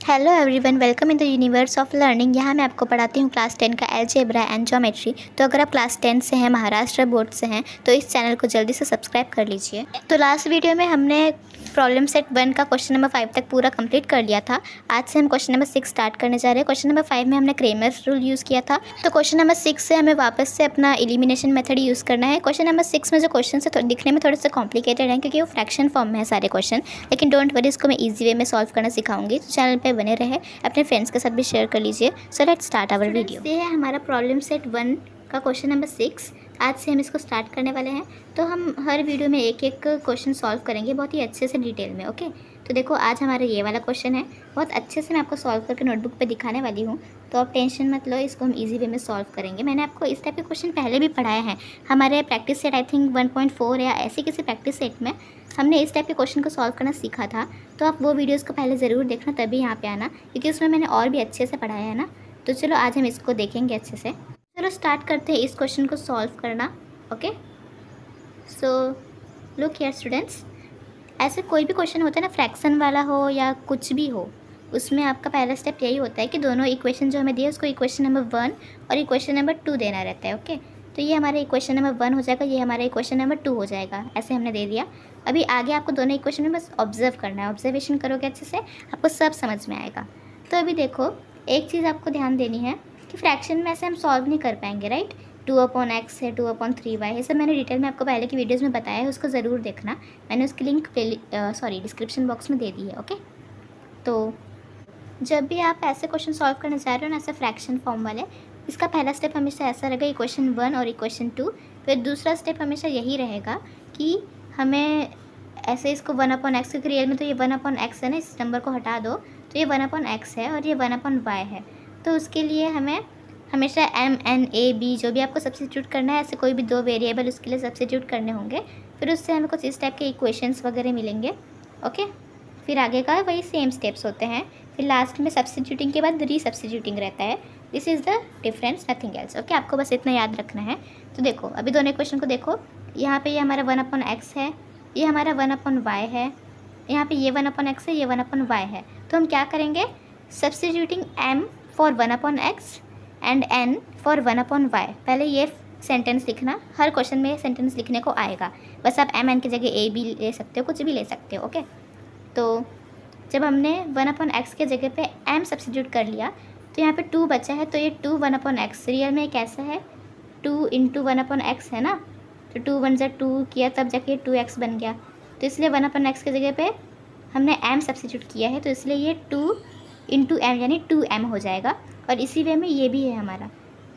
Hello everyone, welcome in the universe of learning. यहाँ मैं आपको पढ़ाती हूँ क्लास 10 का अलजेब्रा एंड ज्योमेट्री। तो अगर आप क्लास 10 से हैं, महाराष्ट्र बोर्ड से हैं, तो इस चैनल को जल्दी से सब्सक्राइब कर लीजिए। तो लास्ट वीडियो में हमने प्रॉब्लम सेट 1 का क्वेश्चन नंबर 5 तक पूरा कंप्लीट कर लिया था। आज से हम क्वेश्चन नंबर 6 स्टार्ट करने जा रहे हैं। क्वेश्चन नंबर 5 में हमने क्रेमर्स रूल यूज़ किया था, तो क्वेश्चन नंबर 6 से हमें वापस से अपना एलिमिनेशन मेथड यूज़ करना है। क्वेश्चन नंबर 6 में जो क्वेश्चन है दिखने में थोड़े से कॉम्प्लिकेटेड हैं, क्योंकि वो फ्रैक्शन फॉर्म में है सारे क्वेश्चन, लेकिन डोंट वरी, इसको मैं ईजी वे में सॉल्व करना सिखाऊंगी। तो चैनल पर बने रहे, अपने फ्रेंड्स के साथ भी शेयर कर लीजिए। So let's start our video. ये है हमारा प्रॉब्लम सेट 1 का क्वेश्चन नंबर 6। आज से हम इसको स्टार्ट करने वाले हैं। तो हम हर वीडियो में एक एक क्वेश्चन सॉल्व करेंगे बहुत ही अच्छे से डिटेल में। ओके, तो देखो आज हमारा ये वाला क्वेश्चन है, बहुत अच्छे से मैं आपको सॉल्व करके नोटबुक पे दिखाने वाली हूँ, तो आप टेंशन मत लो, इसको हम इजी वे में सॉल्व करेंगे। मैंने आपको इस टाइप के क्वेश्चन पहले भी पढ़ाए हैं हमारे प्रैक्टिस सेट, आई थिंक 1.4 या ऐसी किसी प्रैक्टिस सेट में हमने इस टाइप के क्वेश्चन को सॉल्व करना सीखा था। तो आप वो वीडियोज़ को पहले ज़रूर देखना, तभी यहाँ पर आना, क्योंकि उसमें मैंने और भी अच्छे से पढ़ाया है ना। तो चलो आज हम इसको देखेंगे अच्छे से। चलो स्टार्ट करते हैं इस क्वेश्चन को सॉल्व करना। Okay, so look here students, ऐसे कोई भी क्वेश्चन होता है ना, फ्रैक्शन वाला हो या कुछ भी हो, उसमें आपका पहला स्टेप यही होता है कि दोनों इक्वेशन जो हमें दिए उसको इक्वेशन नंबर 1 और इक्वेशन नंबर 2 देना रहता है। ओके, तो ये हमारा इक्वेशन नंबर 1 हो जाएगा, ये हमारा इक्वेशन नंबर 2 हो जाएगा, ऐसे हमने दे दिया। अभी आगे आपको दोनों इक्वेशन में बस ऑब्जर्व करना है। ऑब्जर्वेशन करोगे अच्छे से, आपको सब समझ में आएगा। तो अभी देखो, एक चीज़ आपको ध्यान देनी है कि फ्रैक्शन में ऐसे हम सॉल्व नहीं कर पाएंगे, राइट। 2/x है, 2/3y, ये सब मैंने डिटेल में आपको पहले की वीडियोस में बताया है, उसको ज़रूर देखना। मैंने उसकी लिंक डिस्क्रिप्शन बॉक्स में दे दी है। ओके, तो जब भी आप ऐसे क्वेश्चन सॉल्व करने जा रहे हो ना, ऐसे फ्रैक्शन फॉर्म वाले, इसका पहला स्टेप हमेशा ऐसा रहेगा, इक्वेशन 1 और इक्वेशन 2। फिर दूसरा स्टेप हमेशा यही रहेगा कि हमें ऐसे इसको 1/x, क्योंकि रियल में तो ये 1/x है ना, इस नंबर को हटा दो तो ये 1/x है और ये 1/y है। तो उसके लिए हमें हमेशा m n a b जो भी आपको सब्स्टिट्यूट करना है, ऐसे कोई भी दो वेरिएबल उसके लिए सब्स्टिट्यूट करने होंगे, फिर उससे हमें कुछ इस टाइप के इक्वेशंस वगैरह मिलेंगे। ओके, फिर आगे का वही सेम स्टेप्स होते हैं। फिर लास्ट में सब्स्टिट्यूटिंग के बाद रीसब्स्टिट्यूटिंग रहता है। This is the difference, nothing else. Okay, आपको बस इतना याद रखना है। तो देखो अभी दोनों इक्वेशन को देखो, यहाँ पे ये हमारा 1/x है, ये हमारा 1/y है, यहाँ पे ये 1/x है, ये 1/y है। तो हम क्या करेंगे, substituting m for 1/x and n for 1/y। पहले ये सेंटेंस लिखना, हर क्वेश्चन में ये सेंटेंस लिखने को आएगा। बस आप m n की जगह a भी ले सकते हो, कुछ भी ले सकते हो। ओके, तो जब हमने 1/x के जगह पे m सब्स्टिट्यूट कर लिया, तो यहाँ पे 2 बचा है, तो ये 2 1/x रियल में कैसा है, 2 × 1/x है ना। तो 2 1 × 2 किया, तब जाके 2x बन गया। तो इसलिए 1/x के जगह पे हमने m सब्स्टिट्यूट किया है, तो इसलिए ये 2 × m यानी 2m हो जाएगा। और इसी वे में ये भी है हमारा,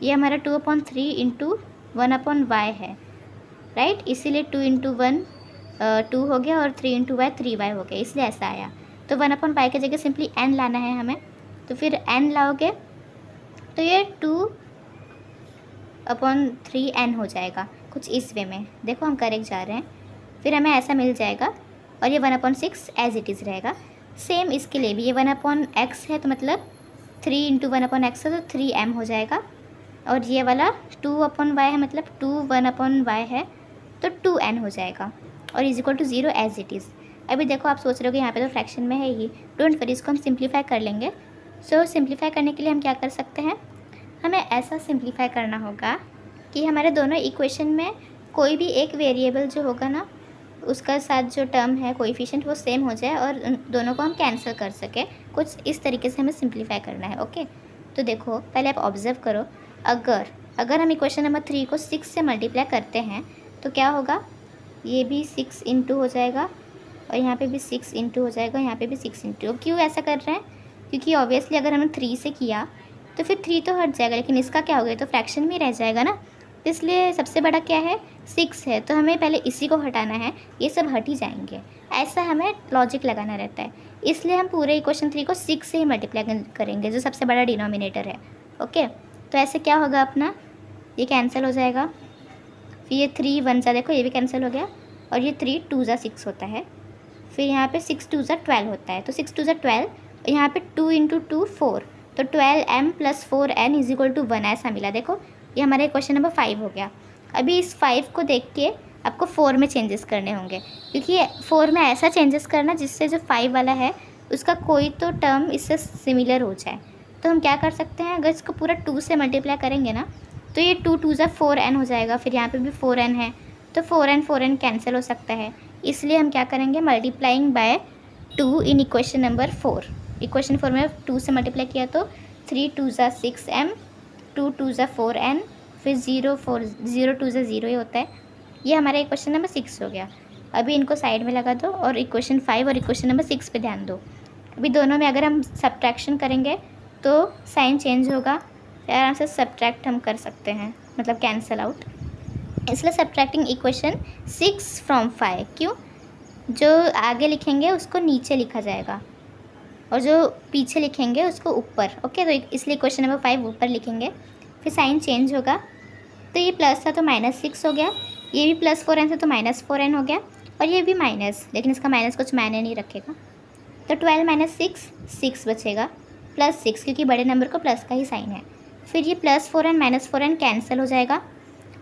ये हमारा 2/3 × 1/y है, राइट। इसीलिए 2 × 1 2 हो गया और 3 × y 3y हो गया, इसलिए ऐसा आया। तो 1/y के जगह सिंपली n लाना है हमें, तो फिर n लाओगे तो ये 2/3n हो जाएगा, कुछ इस वे में। देखो हम करेक्ट जा रहे हैं, फिर हमें ऐसा मिल जाएगा। और ये 1/6 एज इट इज़ रहेगा। सेम इसके लिए भी, ये 1/x है तो मतलब 3 × 1/x है तो 3m हो जाएगा। और ये वाला 2/y है, मतलब 2 1/y है तो 2n हो जाएगा। और is equal to 0 as it is. अभी देखो आप सोच रहे हो कि यहाँ पे तो फ्रैक्शन में है ही, डोंट वरी, इसको हम सिंप्लीफाई कर लेंगे। सो सिंप्लीफाई करने के लिए हम क्या कर सकते हैं, हमें ऐसा सिंप्लीफाई करना होगा कि हमारे दोनों इक्वेशन में कोई भी एक वेरिएबल जो होगा ना, उसका साथ जो टर्म है कोएफिशिएंट, वो सेम हो जाए और उन दोनों को हम कैंसिल कर सकें। कुछ इस तरीके से हमें सिंप्लीफाई करना है। ओके, तो देखो पहले आप ऑब्जर्व करो, अगर हम इक्वेशन नंबर 3 को 6 से मल्टीप्लाई करते हैं तो क्या होगा, ये भी 6 × हो जाएगा और यहाँ पे भी 6 × हो जाएगा, यहाँ पे भी 6 × क्यों ऐसा कर रहे हैं, क्योंकि ऑब्वियसली अगर हमने 3 से किया तो फिर 3 तो हट जाएगा, लेकिन इसका क्या हो गया, तो फ्रैक्शन में रह जाएगा ना। इसलिए सबसे बड़ा क्या है, 6 है, तो हमें पहले इसी को हटाना है, ये सब हट ही जाएंगे। ऐसा हमें लॉजिक लगाना रहता है, इसलिए हम पूरे इक्वेशन 3 को 6 से ही मल्टीप्लाई करेंगे, जो सबसे बड़ा डिनोमिनेटर है। ओके, तो ऐसे क्या होगा अपना, ये कैंसिल हो जाएगा, फिर ये 3 1 जा, देखो ये भी कैंसिल हो गया, और ये 3 2 जा 6 होता है, फिर यहाँ पे 6 2 जा 12 होता है, तो 6 2 जा 12, यहाँ पे 2 × 2 4, तो 12m + 4n is equal to 1 ऐसा मिला। देखो ये हमारा क्वेश्चन नंबर 5 हो गया। अभी इस 5 को देख के आपको 4 में चेंजेस करने होंगे, क्योंकि 4 में ऐसा चेंजेस करना जिससे जो 5 वाला है उसका कोई तो टर्म इससे सिमिलर हो जाए। तो हम क्या कर सकते हैं, अगर इसको पूरा 2 से मल्टीप्लाई करेंगे ना तो ये 2 2 ज़ा 4n हो जाएगा। फिर यहाँ पे भी 4n है तो 4n कैंसिल हो सकता है। इसलिए हम क्या करेंगे, multiplying by 2 in equation number 4। Equation 4 में 2 से मल्टीप्लाई किया तो 3 2 ज़ा 6m, 2 2 ज़ा 4n, फिर 0 2 ज़ा 0 ही होता है। ये हमारा इक्वेशन नंबर 6 हो गया। अभी इनको साइड में लगा दो और इक्वेशन 5 और इक्वेशन नंबर 6 पे ध्यान दो। अभी दोनों में अगर हम सब्ट्रैक्शन करेंगे तो साइन चेंज होगा, आराम से सब्ट्रैक्ट हम कर सकते हैं, मतलब कैंसिल आउट। इसलिए सब्ट्रैक्टिंग इक्वेशन 6 फ्रॉम 5, क्यों, जो आगे लिखेंगे उसको नीचे लिखा जाएगा और जो पीछे लिखेंगे उसको ऊपर। ओके, तो इसलिए क्वेश्चन नंबर 5 ऊपर लिखेंगे, फिर साइन चेंज होगा। तो ये प्लस था तो -6 हो गया, ये भी +4n था तो -4n हो गया, और ये भी माइनस, लेकिन इसका माइनस कुछ मायने नहीं रखेगा। तो 12 - 6 6 बचेगा, +6, क्योंकि बड़े नंबर को प्लस का ही साइन है। फिर ये +4n -4n कैंसिल हो जाएगा।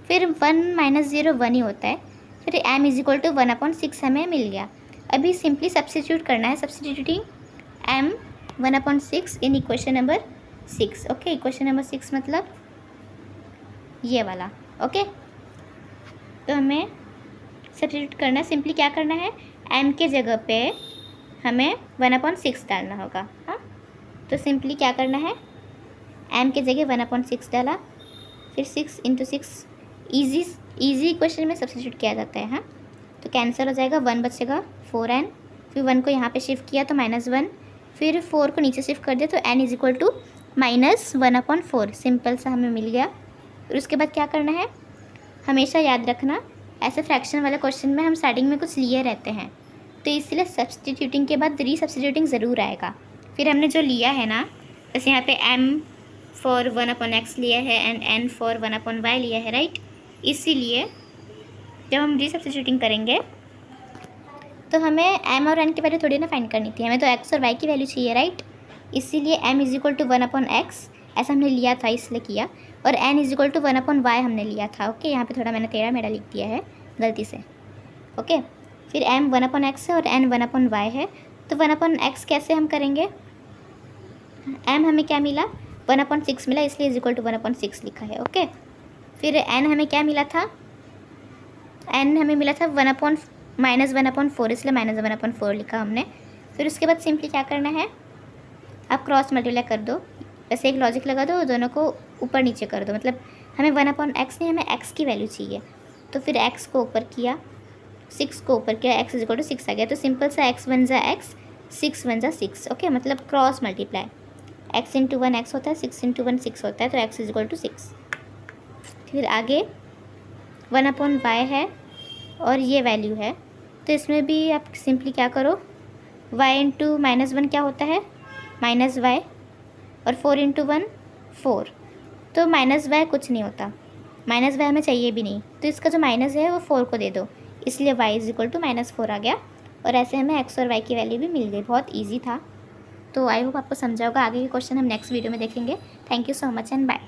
फिर 1 - 0 1 ही होता है। फिर m = 1/6 हमें मिल गया। अभी सिंपली सब्स्टिट्यूट करना है, substituting m 1/6 in equation number 6। Okay, equation number 6 मतलब ये वाला। ओके, तो हमें सब्स्टिट्यूट करना है। सिंपली क्या करना है, m के जगह पे हमें 1/6 डालना होगा। हाँ, तो सिंपली क्या करना है, m के जगह 1/6 डाला, फिर 6 × 6 इजी इक्वेशन में सब्स्टिट्यूट किया जाता है। हाँ, तो कैंसिल हो जाएगा, 1 बचेगा 4n, फिर 1 को यहाँ पे शिफ्ट किया तो -1, फिर 4 को नीचे शिफ्ट कर दिया तो n = -1/4। सिंपल सा हमें मिल गया। फिर उसके बाद क्या करना है, हमेशा याद रखना ऐसे फ्रैक्शन वाले क्वेश्चन में हम स्टार्टिंग में कुछ लिए रहते हैं, तो इसलिए सब्स्टिट्यूटिंग के बाद रीसब्स्टिट्यूटिंग ज़रूर आएगा। फिर हमने जो लिया है ना, जैसे यहाँ पे m फॉर 1/x लिया है एंड n फॉर 1/y लिया है, राइट। इसीलिए जब हम रीसब्स्टिट्यूटिंग करेंगे तो हमें m और n की वैल्यू थोड़ी ना फाइंड करनी थी, हमें तो x और y की वैल्यू चाहिए, राइट। इसीलिए m = 1/x ऐसा हमने लिया था, इसलिए किया, और n = 1/y हमने लिया था। ओके, यहाँ पे थोड़ा मैंने टेढ़ा मेढ़ा लिख दिया है गलती से। ओके, फिर m 1/x है और n 1/y है, तो 1/x कैसे हम करेंगे, m हमें क्या मिला, 1/6 मिला, इसलिए = 1/6 लिखा है। ओके, फिर n हमें क्या मिला था, n हमें मिला था -1/4, इसलिए -1/4 लिखा हमने। फिर उसके बाद सिंपली क्या करना है, आप क्रॉस मल्टीप्लाई कर दो, वैसे एक लॉजिक लगा दो, दोनों को ऊपर नीचे कर दो, मतलब हमें 1/x नहीं, हमें x की वैल्यू चाहिए। तो फिर x को ऊपर किया, 6 को ऊपर किया, x = 6 आ गया। तो सिंपल सा x 1 ज़ा x, 6 1 ज़ा 6। ओके, मतलब क्रॉस मल्टीप्लाई, x × 1 x होता है, 6 × 1 6 होता है, तो x = 6। फिर आगे 1/y है और ये वैल्यू है, तो इसमें भी आप सिंपली क्या करो, y × -1 क्या होता है, -y, और 4 × 1 4, तो -y कुछ नहीं होता, -y हमें चाहिए भी नहीं, तो इसका जो माइनस है वो 4 को दे दो, इसलिए y = -4 आ गया। और ऐसे हमें x और y की वैल्यू भी मिल गई। बहुत ईजी था। तो आई होप आपको समझा होगा। आगे के क्वेश्चन हम नेक्स्ट वीडियो में देखेंगे। Thank you so much and bye.